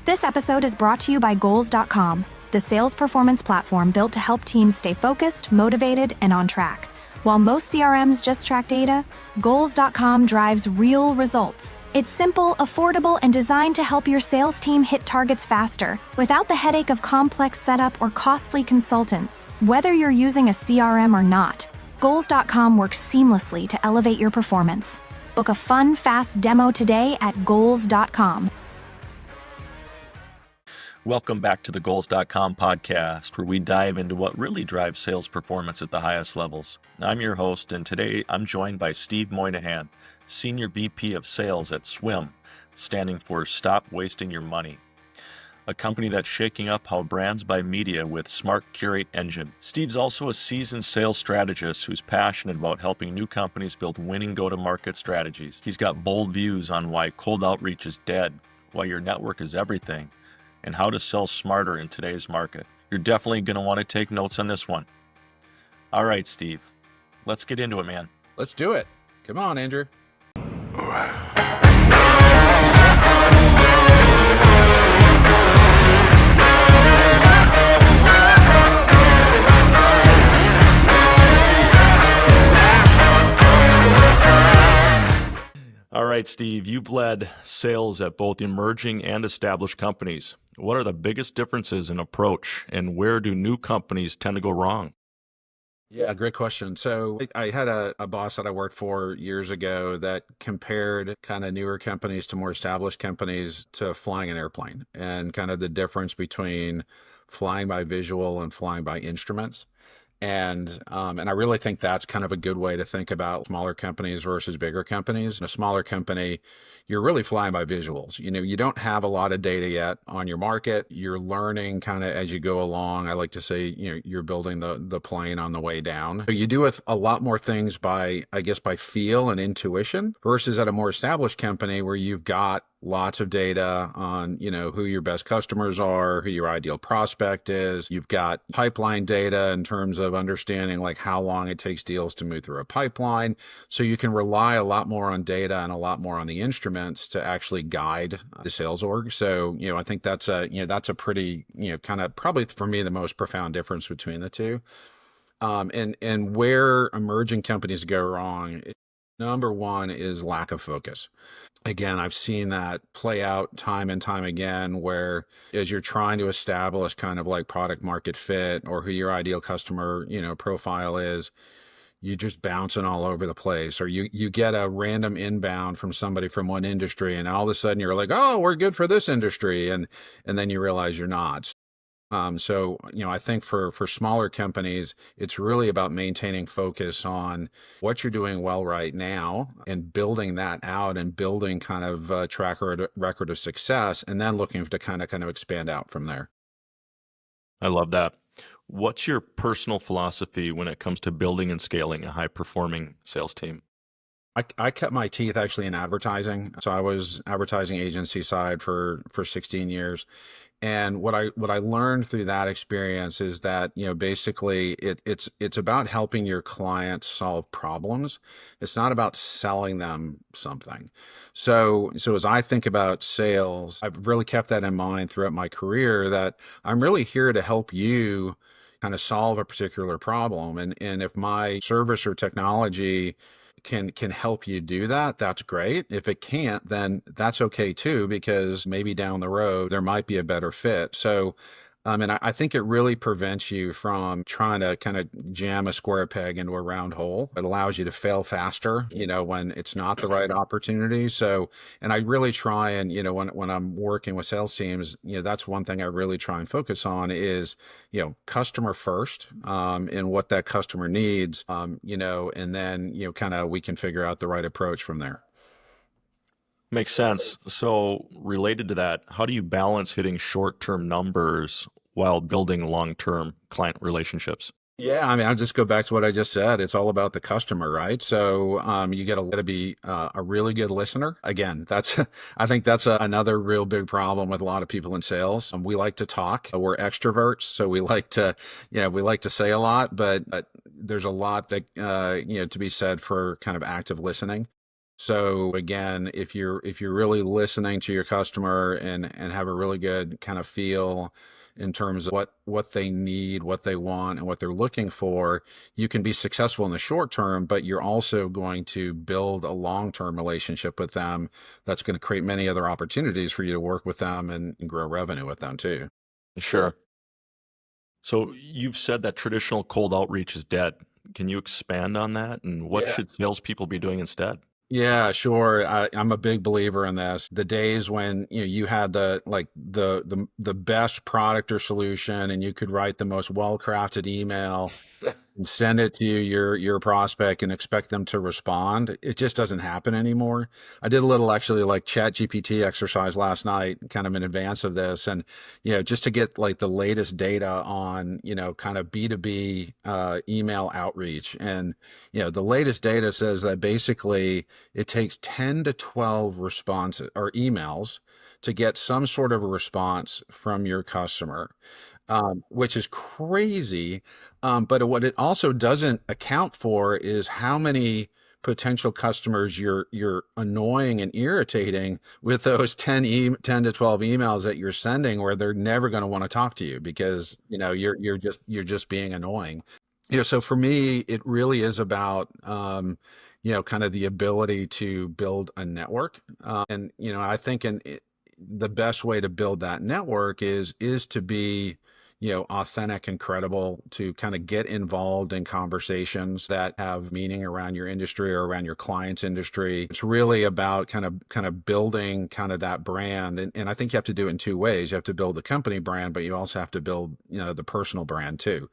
This episode is brought to you by Goals.com, the sales performance platform built to help teams stay focused, motivated, and on track. While most CRMs just track data, Goals.com drives real results. It's simple, affordable, and designed to help your sales team hit targets faster, without the headache of complex setup or costly consultants. Whether you're using a CRM or not, Goals.com works seamlessly to elevate your performance. Book a fun, fast demo today at Goals.com. Welcome back to the Goals.com podcast, where we dive into what really drives sales performance at the highest levels. I'm your host, and today I'm joined by Steve Moynihan, Senior VP of Sales at SWYM, standing for Stop Wasting Your Money, a company that's shaking up how brands buy media with Smart Curate Engine. Steve's also a seasoned sales strategist who's passionate about helping new companies build winning go-to-market strategies. He's got bold views on why cold outreach is dead, why your network is everything, and how to sell smarter in today's market. You're definitely going to want to take notes on this one. All right, Steve, let's get into it, man. Let's do it. Come on, Andrew. All right, Steve, you've led sales at both emerging and established companies. What are the biggest differences in approach, and where do new companies tend to go wrong? Yeah, great question. So I had a boss that I worked for years ago that compared kind of newer companies to more established companies to flying an airplane, and kind of the difference between flying by visual and flying by instruments. And I really think that's kind of a good way to think about smaller companies versus bigger companies. In a smaller company, you're really flying by visuals. You know, you don't have a lot of data yet on your market. You're learning kind of as you go along. I like to say, you know, you're building the plane on the way down. So you do a lot more things by, I guess, by feel and intuition, versus at a more established company where you've got lots of data on, you know, who your best customers are, who your ideal prospect is. You've got pipeline data in terms of understanding like how long it takes deals to move through a pipeline. So you can rely a lot more on data and a lot more on the instruments to actually guide the sales org. So, you know, I think that's a pretty, you know, kind of probably for me, the most profound difference between the two. And where emerging companies go wrong, number one is lack of focus. Again, I've seen that play out time and time again, where as you're trying to establish kind of like product market fit or who your ideal customer, you know, profile is, you're just bouncing all over the place, or you get a random inbound from somebody from one industry, and all of a sudden you're like, oh, we're good for this industry, and then you realize you're not. So, you know, I think for smaller companies, it's really about maintaining focus on what you're doing well right now and building that out and building kind of a track record of success, and then looking to kind of expand out from there. I love that. What's your personal philosophy when it comes to building and scaling a high-performing sales team? I cut my teeth actually in advertising. So I was advertising agency side for 16 years. And what I learned through that experience is that, you know, basically it's about helping your clients solve problems. It's not about selling them something. So as I think about sales, I've really kept that in mind throughout my career, that I'm really here to help you kind of solve a particular problem. And if my service or technology can help you do that, that's great. If it can't, then that's okay too, because maybe down the road there might be a better fit. So and I think it really prevents you from trying to kind of jam a square peg into a round hole. It allows you to fail faster, you know, when it's not the right opportunity. So, and I really try and, you know, when I'm working with sales teams, you know, that's one thing I really try and focus on is, you know, customer first, and what that customer needs, you know, and then, you know, kind of we can figure out the right approach from there. Makes sense. So related to that, how do you balance hitting short-term numbers while building long-term client relationships? Yeah, I mean, I'll just go back to what I just said. It's all about the customer, right? So you got to be a really good listener. Again, that's I think that's another real big problem with a lot of people in sales. We like to talk. We're extroverts, so we like to, you know, we like to say a lot, but there's a lot that you know, to be said for kind of active listening. So again, if you're really listening to your customer and have a really good kind of feel in terms of what they need, what they want, and what they're looking for, you can be successful in the short term, but you're also going to build a long-term relationship with them that's going to create many other opportunities for you to work with them and grow revenue with them too. Sure. So you've said that traditional cold outreach is dead. Can you expand on that? And what Yeah. should salespeople be doing instead? Yeah, sure. I'm a big believer in this. The days when you had the best product or solution, and you could write the most well-crafted email and send it to your prospect and expect them to respond. It just doesn't happen anymore. I did a little actually like chat GPT exercise last night, kind of in advance of this. And, just to get like the latest data on, kind of B2B email outreach. And, the latest data says that basically it takes 10 to 12 responses or emails to get some sort of a response from your customer, which is crazy. But what it also doesn't account for is how many potential customers you're annoying and irritating with those 10 to 12 emails that you're sending, where they're never going to want to talk to you because you're just being annoying. So for me, it really is about kind of the ability to build a network. And I think the best way to build that network is to be authentic and credible, to kind of get involved in conversations that have meaning around your industry or around your client's industry. It's really about kind of building kind of that brand. And I think you have to do it in two ways. You have to build the company brand, but you also have to build, the personal brand too.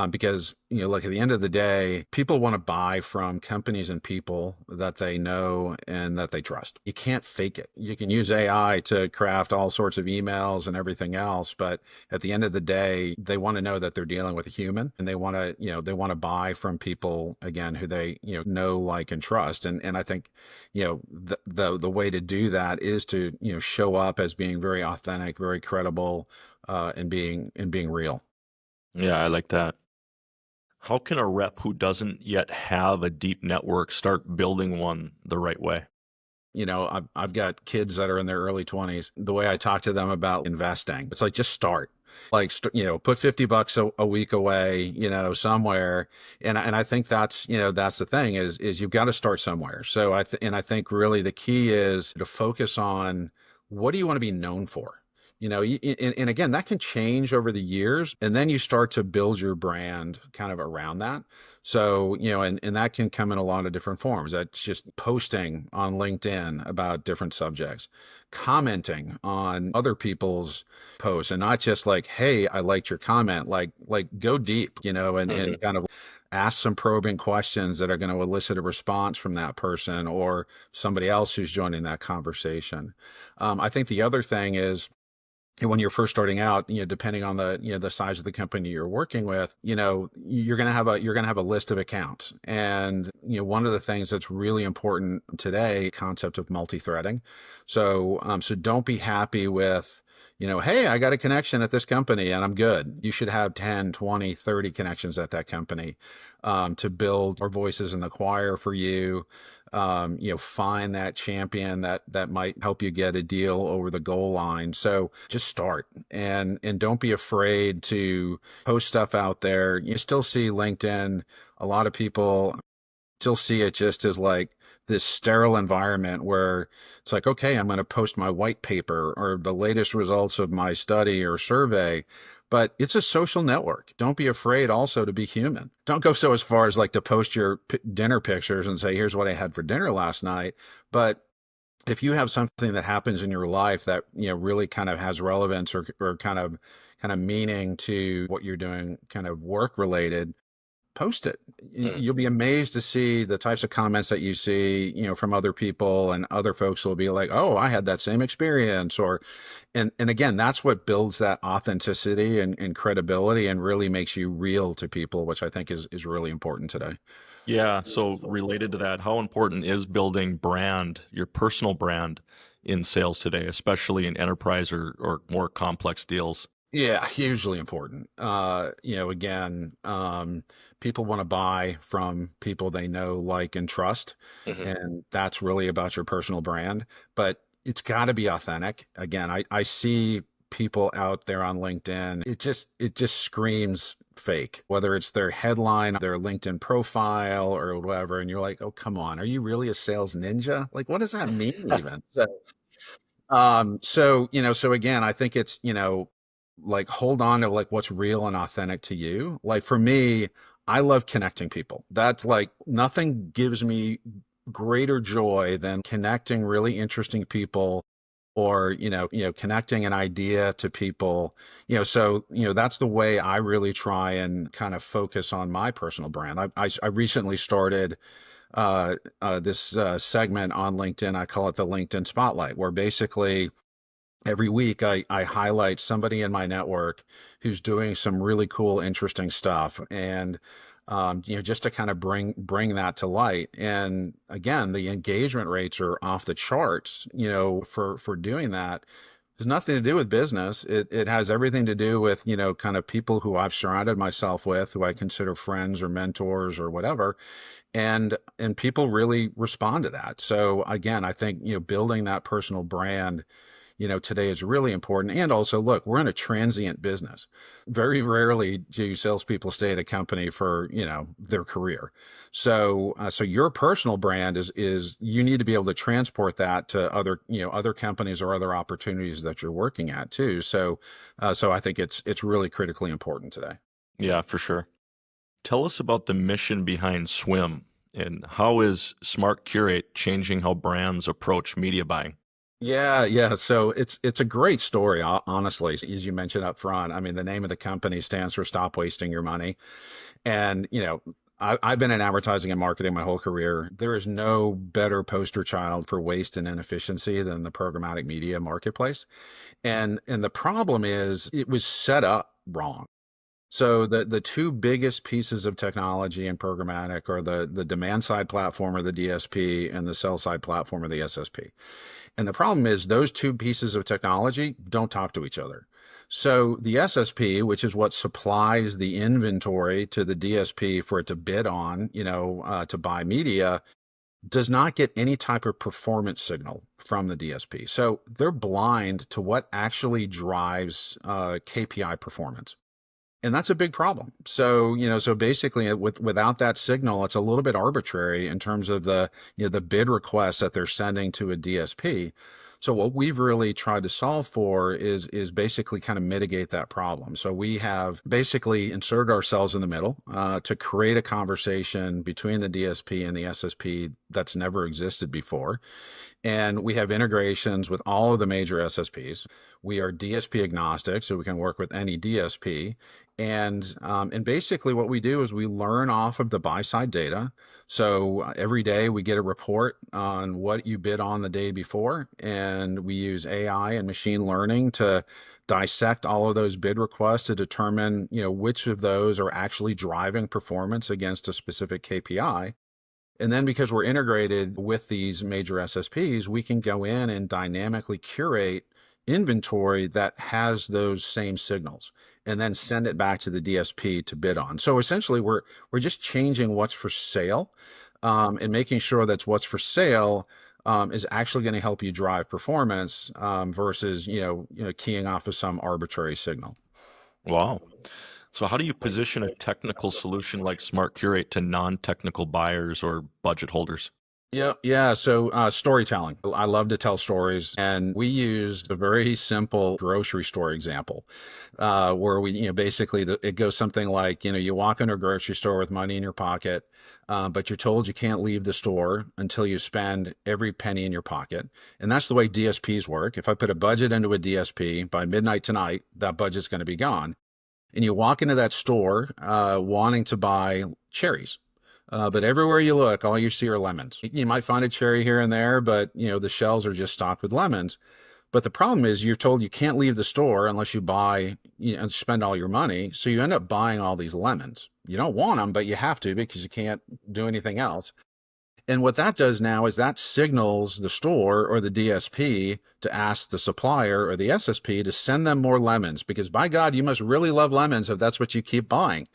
Because like at the end of the day, people want to buy from companies and people that they know and that they trust. You can't fake it. You can use AI to craft all sorts of emails and everything else, but at the end of the day, they want to know that they're dealing with a human, and they want to buy from people again who they know, like, and trust. And I think the way to do that is to show up as being very authentic, very credible, and being real. Yeah, I like that. How can a rep who doesn't yet have a deep network start building one the right way? I've got kids that are in their early 20s. The way I talk to them about investing, it's like, just start. Like, put $50 a week away, somewhere. And I think that's the thing is you've got to start somewhere. So I think really the key is to focus on, what do you want to be known for? And again, that can change over the years, and then you start to build your brand kind of around that. So, and that can come in a lot of different forms. That's just posting on LinkedIn about different subjects, commenting on other people's posts, and not just like, hey, I liked your comment, like go deep, and kind of ask some probing questions that are going to elicit a response from that person or somebody else who's joining that conversation. I think the other thing is, when you're first starting out, depending on the size of the company you're working with, you're going to have a list of accounts. And, one of the things that's really important today, concept of multi-threading. So don't be happy with, hey, I got a connection at this company and I'm good. You should have 10, 20, 30 connections at that company, to build more voices in the choir for you. Find that champion that might help you get a deal over the goal line. So just start, and don't be afraid to post stuff out there. You still see LinkedIn. A lot of people still see it just as like this sterile environment where it's like, okay, I'm going to post my white paper or the latest results of my study or survey. But it's a social network. Don't be afraid also to be human. Don't go so as far as like to post your dinner pictures and say, here's what I had for dinner last night. But if you have something that happens in your life that really kind of has relevance, or kind of meaning to what you're doing, kind of work related, post it. Mm. You'll be amazed to see the types of comments that you see, from other people, and other folks will be like, "Oh, I had that same experience," and again, that's what builds that authenticity and credibility, and really makes you real to people, which I think is really important today. Yeah, so related to that, how important is building brand, your personal brand in sales today, especially in enterprise or more complex deals? Yeah, hugely important. Again, people want to buy from people they know, like, and trust, Hmm. and that's really about your personal brand. But it's got to be authentic. Again, I see people out there on LinkedIn. It just screams fake, whether it's their headline, their LinkedIn profile, or whatever. And you're like, oh, come on, are you really a sales ninja? Like, what does that mean, even? So again, I think it's, like, hold on to, like, what's real and authentic to you. Like, for me, I love connecting people. That's like, nothing gives me greater joy than connecting really interesting people, or, connecting an idea to people. That's the way I really try and kind of focus on my personal brand. I recently started this segment on LinkedIn. I call it the LinkedIn Spotlight, where basically every week I highlight somebody in my network who's doing some really cool, interesting stuff. And just to kind of bring that to light. And again, the engagement rates are off the charts, for doing that. There's nothing to do with business. It has everything to do with, kind of people who I've surrounded myself with, who I consider friends or mentors or whatever. And people really respond to that. So again, I think, building that personal brand, today is really important. And also, look, we're in a transient business. Very rarely do salespeople stay at a company for, their career. So your personal brand is you need to be able to transport that to other companies or other opportunities that you're working at too. So I think it's really critically important today. Yeah, for sure. Tell us about the mission behind SWYM and how is Smart Curate changing how brands approach media buying? Yeah, yeah. So it's a great story, honestly. As you mentioned up front, I mean, the name of the company stands for Stop Wasting Your Money. And, I've been in advertising and marketing my whole career. There is no better poster child for waste and inefficiency than the programmatic media marketplace. And the problem is it was set up wrong. So the two biggest pieces of technology in programmatic are the demand side platform, or the DSP, and the sell side platform, or the SSP. And the problem is those two pieces of technology don't talk to each other. So the SSP, which is what supplies the inventory to the DSP for it to bid on, to buy media, does not get any type of performance signal from the DSP. So they're blind to what actually drives KPI performance. And that's a big problem. So basically, without that signal, it's a little bit arbitrary in terms of the bid requests that they're sending to a DSP. So what we've really tried to solve for is basically kind of mitigate that problem. So we have basically inserted ourselves in the middle to create a conversation between the DSP and the SSP that's never existed before. And we have integrations with all of the major SSPs. We are DSP agnostic, so we can work with any DSP. And basically, what we do is we learn off of the buy side data. So every day we get a report on what you bid on the day before, and we use AI and machine learning to dissect all of those bid requests to determine, which of those are actually driving performance against a specific KPI. And then, because we're integrated with these major SSPs, we can go in and dynamically curate inventory that has those same signals and then send it back to the DSP to bid on. So essentially, we're just changing what's for sale, and making sure that what's for sale is actually going to help you drive performance, versus keying off of some arbitrary signal. Wow. So, how do you position a technical solution like Smart Curate to non technical buyers or budget holders? Yeah, yeah. So storytelling. I love to tell stories, and we used a very simple grocery store example, where we, basically it goes something like, you walk into a grocery store with money in your pocket, but you're told you can't leave the store until you spend every penny in your pocket, and that's the way DSPs work. If I put a budget into a DSP by midnight tonight, that budget's going to be gone. And you walk into that store wanting to buy cherries. But everywhere you look, all you see are lemons. You might find a cherry here and there, but the shelves are just stocked with lemons. But the problem is you're told you can't leave the store unless you buy, and spend all your money. So you end up buying all these lemons. You don't want them, but you have to because you can't do anything else. And what that does now is that signals the store or the DSP to ask the supplier or the SSP to send them more lemons, because by God, you must really love lemons if that's what you keep buying.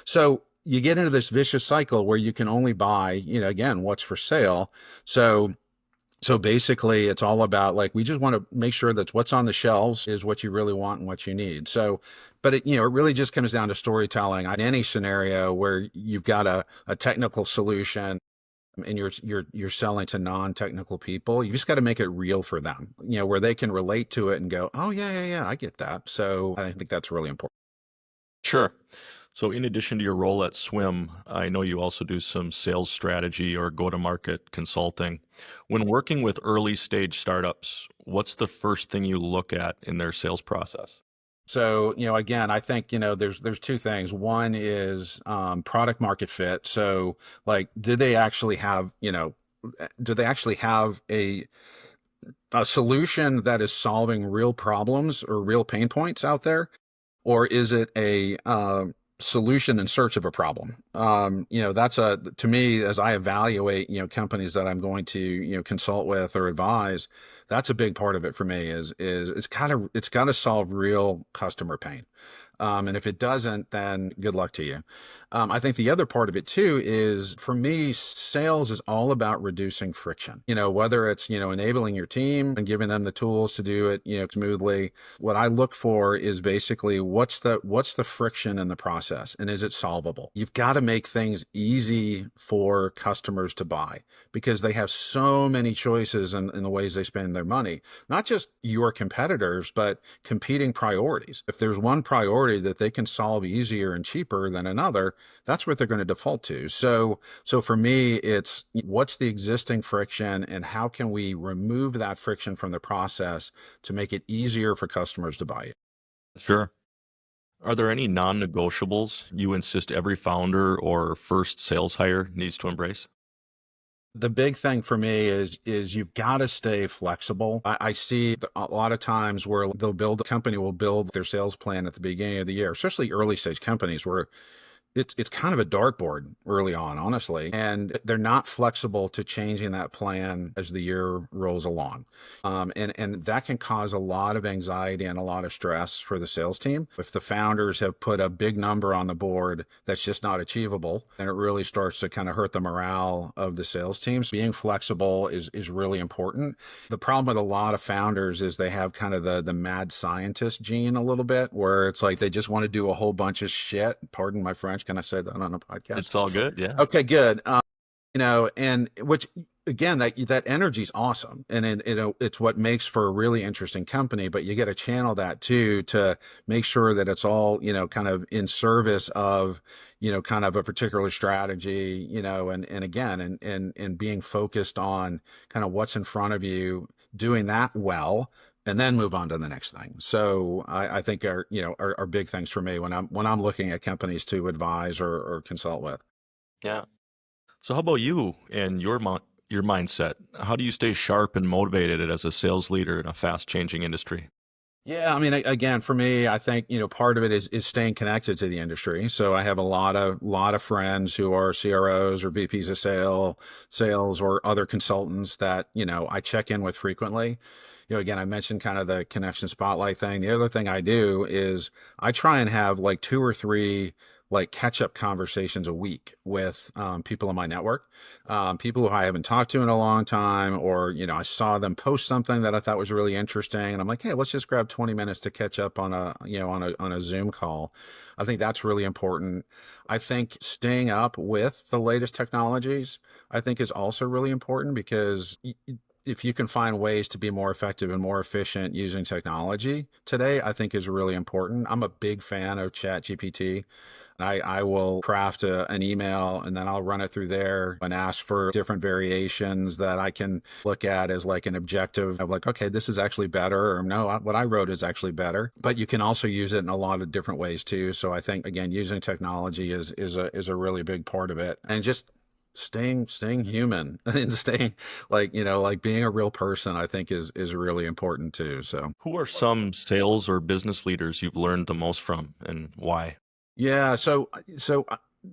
So you get into this vicious cycle where you can only buy, again, what's for sale. So basically it's all about, like, we just want to make sure that what's on the shelves is what you really want and what you need. So, but it really just comes down to storytelling in any scenario where you've got a technical solution and you're selling to non-technical people. You just got to make it real for them, where they can relate to it and go, oh yeah, I get that. So I think that's really important. Sure. So, in addition to your role at SWYM, I know you also do some sales strategy or go to market consulting. When working with early stage startups, what's the first thing you look at in their sales process? So, again, I think, there's two things. One is product market fit. So, like, do they actually have a solution that is solving real problems or real pain points out there? Or is it a solution in search of a problem? That's to me, as I evaluate, companies that I'm going to, consult with or advise, that's a big part of it for me is it's got to solve real customer pain. And if it doesn't, then good luck to you. I think the other part of it too is, for me, sales is all about reducing friction. Whether it's, enabling your team and giving them the tools to do it, smoothly. What I look for is basically what's the friction in the process, and is it solvable? You've got to make things easy for customers to buy, because they have so many choices in the ways they spend their money. Not just your competitors, but competing priorities. If there's one priority that they can solve easier and cheaper than another, that's what they're going to default to. So for me, it's what's the existing friction and how can we remove that friction from the process to make it easier for customers to buy it. Sure. Are there any non negotiables you insist every founder or first sales hire needs to embrace? The big thing for me is you've got to stay flexible. I see a lot of times where the company will build their sales plan at the beginning of the year, especially early stage companies, where it's kind of a dartboard early on, honestly, and they're not flexible to changing that plan as the year rolls along, and that can cause a lot of anxiety and a lot of stress for the sales team. If the founders have put a big number on the board that's just not achievable, and it really starts to kind of hurt the morale of the sales teams. Being flexible is really important. The problem with a lot of founders is they have kind of the mad scientist gene a little bit, where it's like they just want to do a whole bunch of shit. Pardon my French. Can I say that on a podcast? It's all good. Yeah. Okay, good. And which, again, that energy is awesome, and it's what makes for a really interesting company. But you got to channel that too, to make sure that it's all, kind of in service of, kind of a particular strategy, and again, and being focused on kind of what's in front of you, doing that well, and then move on to the next thing. So I think are big things for me when I'm looking at companies to advise or consult with. Yeah. So, how about you and your mindset? How do you stay sharp and motivated as a sales leader in a fast changing industry? Yeah, I mean, again, for me, I think, part of it is staying connected to the industry. So I have a lot of friends who are CROs or VPs of sales or other consultants that, I check in with frequently. Again, I mentioned kind of the connection spotlight thing. The other thing I do is I try and have like two or three like catch up conversations a week with people in my network, people who I haven't talked to in a long time, or, I saw them post something that I thought was really interesting. And I'm like, hey, let's just grab 20 minutes to catch up on a Zoom call. I think that's really important. I think staying up with the latest technologies, I think, is also really important, because if you can find ways to be more effective and more efficient using technology today, I think is really important. I'm a big fan of ChatGPT. I will craft an email, and then I'll run it through there and ask for different variations that I can look at as like an objective of like, okay, this is actually better, or no, what I wrote is actually better. But you can also use it in a lot of different ways too. So I think, again, using technology is a really big part of it, and just staying human and staying like being a real person, I think is really important too. So Who are some sales or business leaders you've learned the most from and why? yeah, so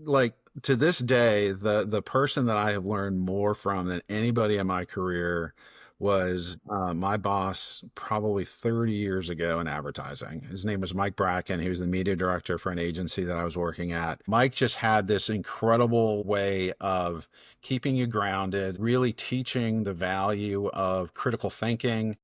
like to this day, the person that I have learned more from than anybody in my career was my boss probably 30 years ago in advertising. His name was Mike Bracken. He was the media director for an agency that I was working at. Mike just had this incredible way of keeping you grounded, really teaching the value of critical thinking.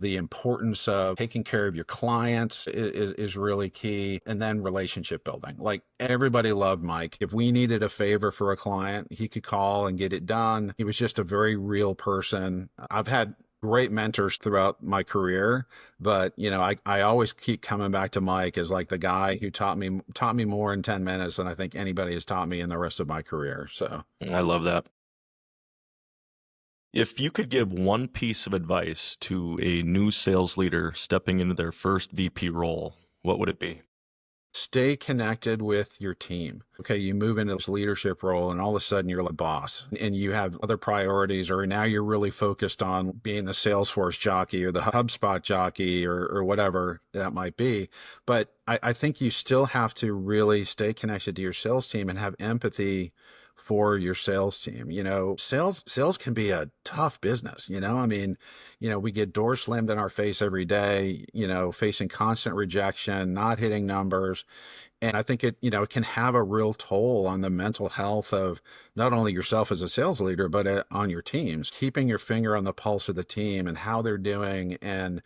The importance of taking care of your clients is really key. And then relationship building. Like, everybody loved Mike. If we needed a favor for a client, he could call and get it done. He was just a very real person. I've had great mentors throughout my career, but I always keep coming back to Mike as like the guy who taught me more in 10 minutes than I think anybody has taught me in the rest of my career. So I love that. If you could give one piece of advice to a new sales leader stepping into their first VP role, what would it be? stay connected with your team. Okay, you move into this leadership role and all of a sudden you're the boss and you have other priorities, or now you're really focused on being the Salesforce jockey or the HubSpot jockey or whatever that might be. But I think you still have to really stay connected to your sales team and have empathy for your sales team. Sales can be a tough business. I mean, we get doors slammed in our face every day, facing constant rejection, not hitting numbers. And I think it can have a real toll on the mental health of not only yourself as a sales leader, but on your teams. Keeping your finger on the pulse of the team and how they're doing, and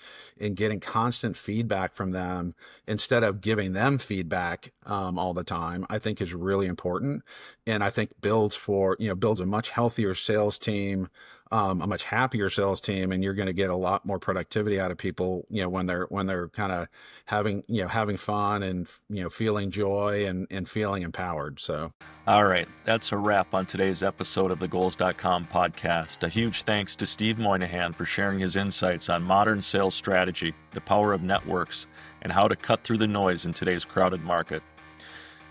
getting constant feedback from them instead of giving them feedback all the time, I think is really important. And I think builds a much healthier sales team, a much happier sales team, and you're going to get a lot more productivity out of people, when they're kind of having fun and, feeling joy and feeling empowered. So, All right, that's a wrap on today's episode of the Goals.com podcast. A huge thanks to Steve Moynihan for sharing his insights on modern sales strategy, the power of networks, and how to cut through the noise in today's crowded market.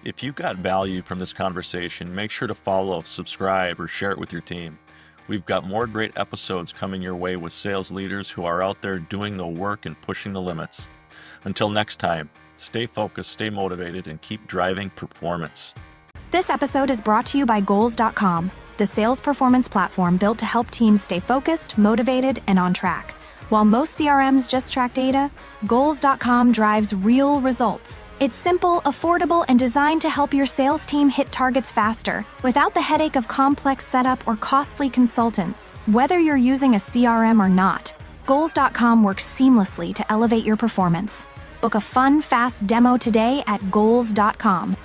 If you got value from this conversation, make sure to follow, subscribe, or share it with your team. We've got more great episodes coming your way with sales leaders who are out there doing the work and pushing the limits. Until next time, stay focused, stay motivated, and keep driving performance. This episode is brought to you by Goals.com, the sales performance platform built to help teams stay focused, motivated, and on track. While most CRMs just track data, Goals.com drives real results. It's simple, affordable, and designed to help your sales team hit targets faster, without the headache of complex setup or costly consultants. Whether you're using a CRM or not, Goals.com works seamlessly to elevate your performance. Book a fun, fast demo today at Goals.com.